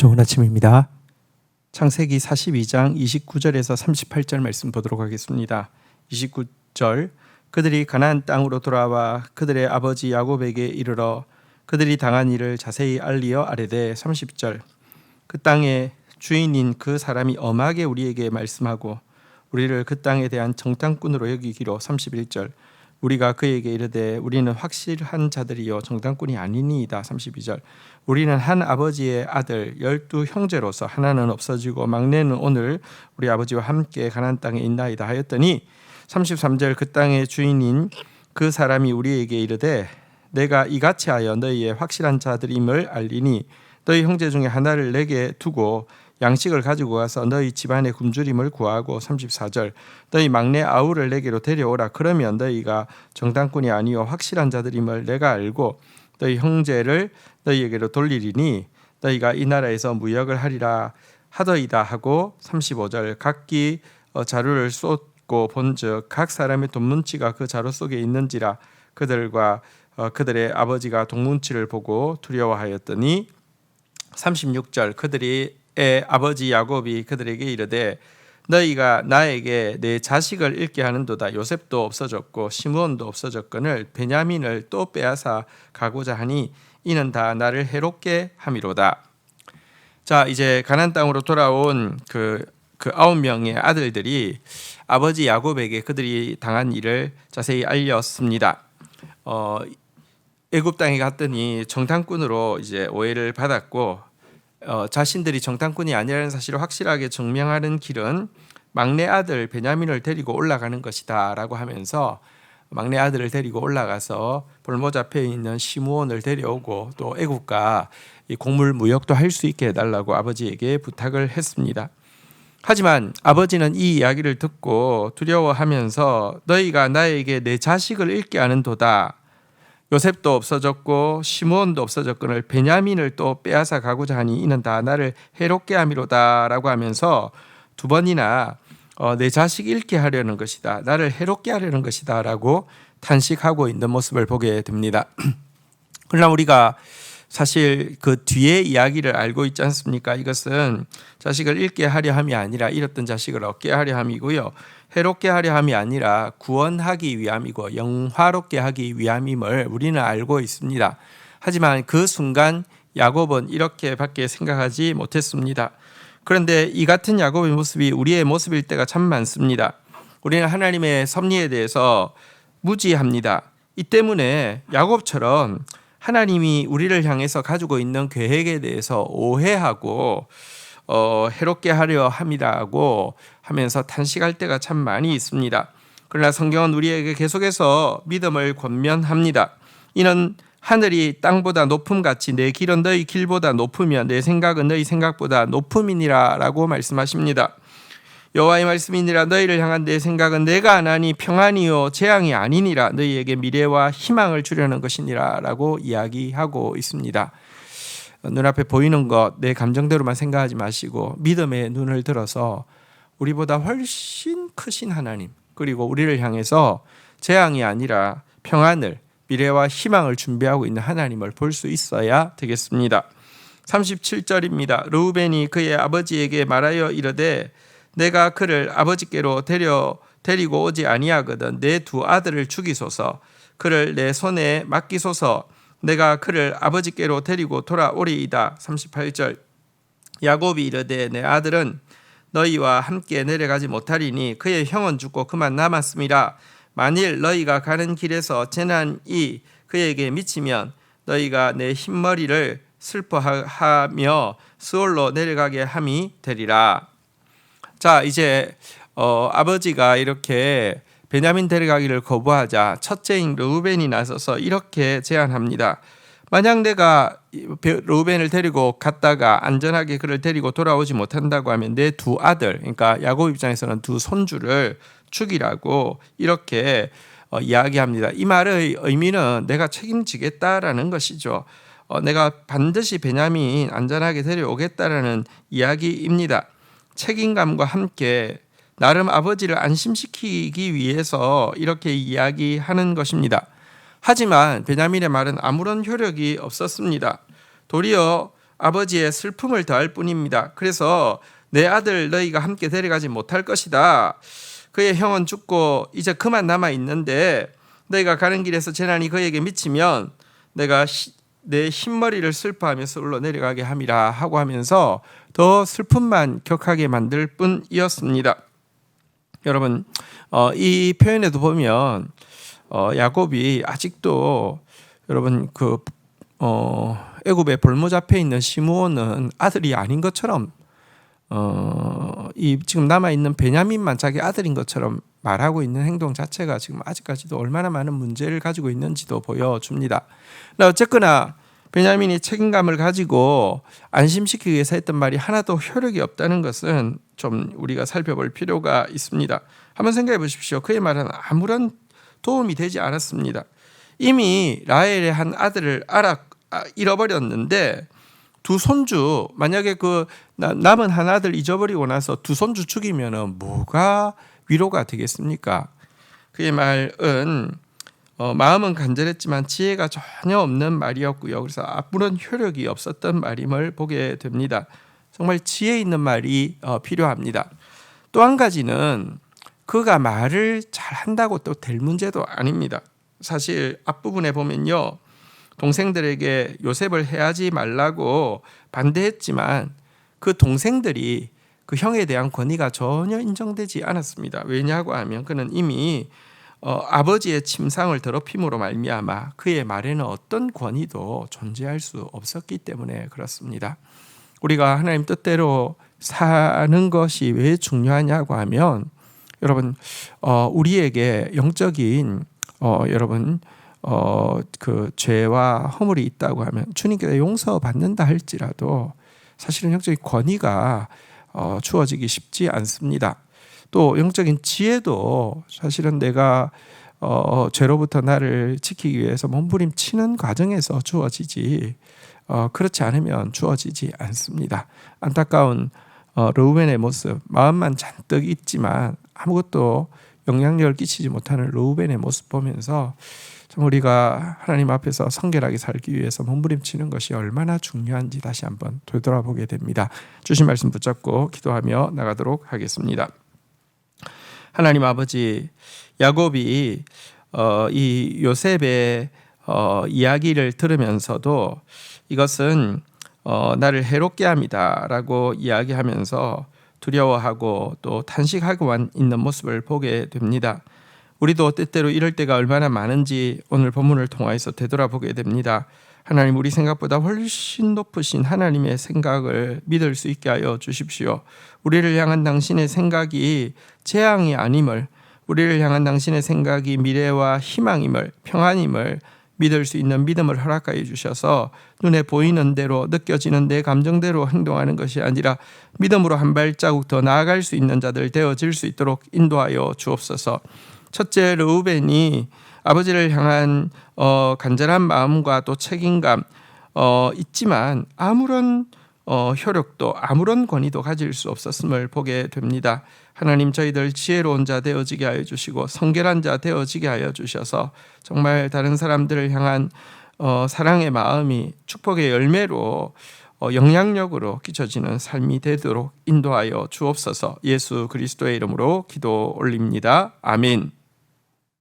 좋은 아침입니다. 창세기 42장 29절에서 38절 말씀 보도록 하겠습니다. 29절 그들이 가나안 땅으로 돌아와 그들의 아버지 야곱에게 이르러 그들이 당한 일을 자세히 알리어 아뢰되 30절 그 땅의 주인인 그 사람이 엄하게 우리에게 말씀하고 우리를 그 땅에 대한 정탐꾼으로 여기기로 31절 우리가 그에게 이르되 우리는 확실한 자들이요 정탐꾼이 아니니이다. 32절 우리는 한 아버지의 아들 12 형제로서 하나는 없어지고 막내는 오늘 우리 아버지와 함께 가나안 땅에 있나이다 하였더니 33절 그 땅의 주인인 그 사람이 우리에게 이르되 내가 이같이 하여 너희의 확실한 자들임을 알리니 너희 형제 중에 하나를 내게 두고 양식을 가지고 가서 너희 집안의 굶주림을 구하고 34절 너희 막내 아우를 내게로 데려오라. 그러면 너희가 정탐꾼이 아니요 확실한 자들임을 내가 알고 너희 형제를 너희에게로 돌리리니 너희가 이 나라에서 무역을 하리라 하더이다 하고 35절 각기 자루를 쏟고 본즉 각 사람의 돈뭉치가 그 자루 속에 있는지라 그들과 그들의 아버지가 돈뭉치를 보고 두려워하였더니 36절 그들이 아버지 야곱이 그들에게 이르되 너희가 나에게 내 자식을 잃게 하는도다. 요셉도 없어졌고 시므온도 없어졌거늘 베냐민을 또 빼앗아 가고자 하니 이는 다 나를 해롭게 함이로다. 자, 이제 가나안 땅으로 돌아온 그 9명의 아들들이 아버지 야곱에게 그들이 당한 일을 자세히 알렸습니다. 애굽 땅에 갔더니 정탐꾼으로 이제 오해를 받았고 자신들이 정탐꾼이 아니라는 사실을 확실하게 증명하는 길은 막내 아들 베냐민을 데리고 올라가는 것이다 라고 하면서 막내 아들을 데리고 올라가서 볼모자 앞에 있는 시므온을 데려오고 또 애굽과 곡물 무역도 할 수 있게 해달라고 아버지에게 부탁을 했습니다. 하지만 아버지는 이 이야기를 듣고 두려워하면서 너희가 나에게 내 자식을 잃게 하는도다. 요셉도 없어졌고 시므온도 없어졌거늘 베냐민을 또 빼앗아 가고자 하니 이는 다 나를 해롭게 함이로다 라고 하면서 두 번이나 내 자식 잃게 하려는 것이다, 나를 해롭게 하려는 것이다 라고 탄식하고 있는 모습을 보게 됩니다. 그러나 우리가 사실 그 뒤에 이야기를 알고 있지 않습니까? 이것은 자식을 잃게 하려 함이 아니라 잃었던 자식을 얻게 하려 함이고요, 해롭게 하려 함이 아니라 구원하기 위함이고 영화롭게 하기 위함임을 우리는 알고 있습니다. 하지만 그 순간 야곱은 이렇게밖에 생각하지 못했습니다. 그런데 이 같은 야곱의 모습이 우리의 모습일 때가 참 많습니다. 우리는 하나님의 섭리에 대해서 무지합니다. 이 때문에 야곱처럼 하나님이 우리를 향해서 가지고 있는 계획에 대해서 오해하고 해롭게 하려 함이라고 하면서 탄식할 때가 참 많이 있습니다. 그러나 성경은 우리에게 계속해서 믿음을 권면합니다. 이는 하늘이 땅보다 높음같이 내 길은 너희 길보다 높으며 내 생각은 너희 생각보다 높음이니라 라고 말씀하십니다. 여호와의 말씀이니라 너희를 향한 내 생각은 내가 하나니 평안이요 재앙이 아니니라 너희에게 미래와 희망을 주려는 것이니라 라고 이야기하고 있습니다. 눈앞에 보이는 것 내 감정대로만 생각하지 마시고 믿음의 눈을 들어서 우리보다 훨씬 크신 하나님, 그리고 우리를 향해서 재앙이 아니라 평안을, 미래와 희망을 준비하고 있는 하나님을 볼 수 있어야 되겠습니다. 37절입니다. 르우벤이 그의 아버지에게 말하여 이르되 내가 그를 아버지께로 데리고 오지 아니하거든 내 두 아들을 죽이소서 그를 내 손에 맡기소서 내가 그를 아버지께로 데리고 돌아오리이다. 38절 야곱이 이르되 내 아들은 너희와 함께 내려가지 못하리니 그의 형은 죽고 그만 남았음이라. 만일 너희가 가는 길에서 재난이 그에게 미치면 너희가 내 흰머리를 슬퍼하며 스올로 내려가게 함이 되리라. 자, 이제 아버지가 이렇게 베냐민 데려가기를 거부하자 첫째인 르우벤이 나서서 이렇게 제안합니다. 만약 내가 르우벤을 데리고 갔다가 안전하게 그를 데리고 돌아오지 못한다고 하면 내 두 아들, 그러니까 야곱 입장에서는 두 손주를 죽이라고 이렇게 이야기합니다. 이 말의 의미는 내가 책임지겠다라는 것이죠. 내가 반드시 베냐민 안전하게 데려오겠다라는 이야기입니다. 책임감과 함께 나름 아버지를 안심시키기 위해서 이렇게 이야기하는 것입니다. 하지만 베냐민의 말은 아무런 효력이 없었습니다. 도리어 아버지의 슬픔을 더할 뿐입니다. 그래서 내 아들 너희가 함께 데려가지 못할 것이다. 그의 형은 죽고 이제 그만 남아 있는데 너희가 가는 길에서 재난이 그에게 미치면 내가 내 흰머리를 슬퍼하며 서울로 내려가게 함이라 하고 하면서 더 슬픔만 격하게 만들 뿐이었습니다. 여러분, 이 표현에도 보면 야곱이 아직도 여러분 애굽에 볼모 잡혀 있는 시므온은 아들이 아닌 것처럼 이 지금 남아 있는 베냐민만 자기 아들인 것처럼 말하고 있는 행동 자체가 지금 아직까지도 얼마나 많은 문제를 가지고 있는지도 보여줍니다. 어쨌거나 베냐민이 책임감을 가지고 안심시키기 위해서 했던 말이 하나도 효력이 없다는 것은 좀 우리가 살펴볼 필요가 있습니다. 한번 생각해 보십시오. 그의 말은 아무런 도움이 되지 않았습니다. 이미 라헬의 한 아들을 잃어버렸는데 두 손주, 만약에 그 남은 한 아들 잊어버리고 나서 두 손주 죽이면 뭐가 위로가 되겠습니까? 그의 말은 마음은 간절했지만 지혜가 전혀 없는 말이었고요. 그래서 아무런 효력이 없었던 말임을 보게 됩니다. 정말 지혜 있는 말이 필요합니다. 또 한 가지는 그가 말을 잘 한다고 또 될 문제도 아닙니다. 사실 앞부분에 보면요, 동생들에게 요셉을 해하지 말라고 반대했지만 그 동생들이 그 형에 대한 권위가 전혀 인정되지 않았습니다. 왜냐고 하면 그는 이미 아버지의 침상을 더럽힘으로 말미암아 그의 말에는 어떤 권위도 존재할 수 없었기 때문에 그렇습니다. 우리가 하나님 뜻대로 사는 것이 왜 중요하냐고 하면 여러분 우리에게 영적인 여러분 그 죄와 허물이 있다고 하면 주님께서 용서받는다 할지라도 사실은 영적인 권위가 주어지기 쉽지 않습니다. 또 영적인 지혜도 사실은 내가 죄로부터 나를 지키기 위해서 몸부림치는 과정에서 주어지지 그렇지 않으면 주어지지 않습니다. 안타까운 르우벤의 모습, 마음만 잔뜩 있지만 아무것도 영향력을 끼치지 못하는 르우벤의 모습 보면서 좀 우리가 하나님 앞에서 성결하게 살기 위해서 몸부림치는 것이 얼마나 중요한지 다시 한번 되돌아보게 됩니다. 주신 말씀 붙잡고 기도하며 나가도록 하겠습니다. 하나님 아버지, 야곱이 이 요셉의 이야기를 들으면서도 이것은 나를 해롭게 함이다라고 이야기하면서 두려워하고 또 탄식하고만 있는 모습을 보게 됩니다. 우리도 때때로 이럴 때가 얼마나 많은지 오늘 본문을 통해서 되돌아보게 됩니다. 하나님, 우리 생각보다 훨씬 높으신 하나님의 생각을 믿을 수 있게 하여 주십시오. 우리를 향한 당신의 생각이 재앙이 아님을, 우리를 향한 당신의 생각이 미래와 희망임을, 평안임을 믿을 수 있는 믿음을 허락하여 주셔서 눈에 보이는 대로 느껴지는 내 감정대로 행동하는 것이 아니라 믿음으로 한 발자국 더 나아갈 수 있는 자들 되어질 수 있도록 인도하여 주옵소서. 첫째, 르우벤이 아버지를 향한 간절한 마음과 또 책임감 있지만 아무런 효력도 아무런 권위도 가질 수 없었음을 보게 됩니다. 하나님, 저희들 지혜로운 자 되어지게 하여 주시고 성결한 자 되어지게 하여 주셔서 정말 다른 사람들을 향한 사랑의 마음이 축복의 열매로 영향력으로 끼쳐지는 삶이 되도록 인도하여 주옵소서. 예수 그리스도의 이름으로 기도 올립니다. 아멘.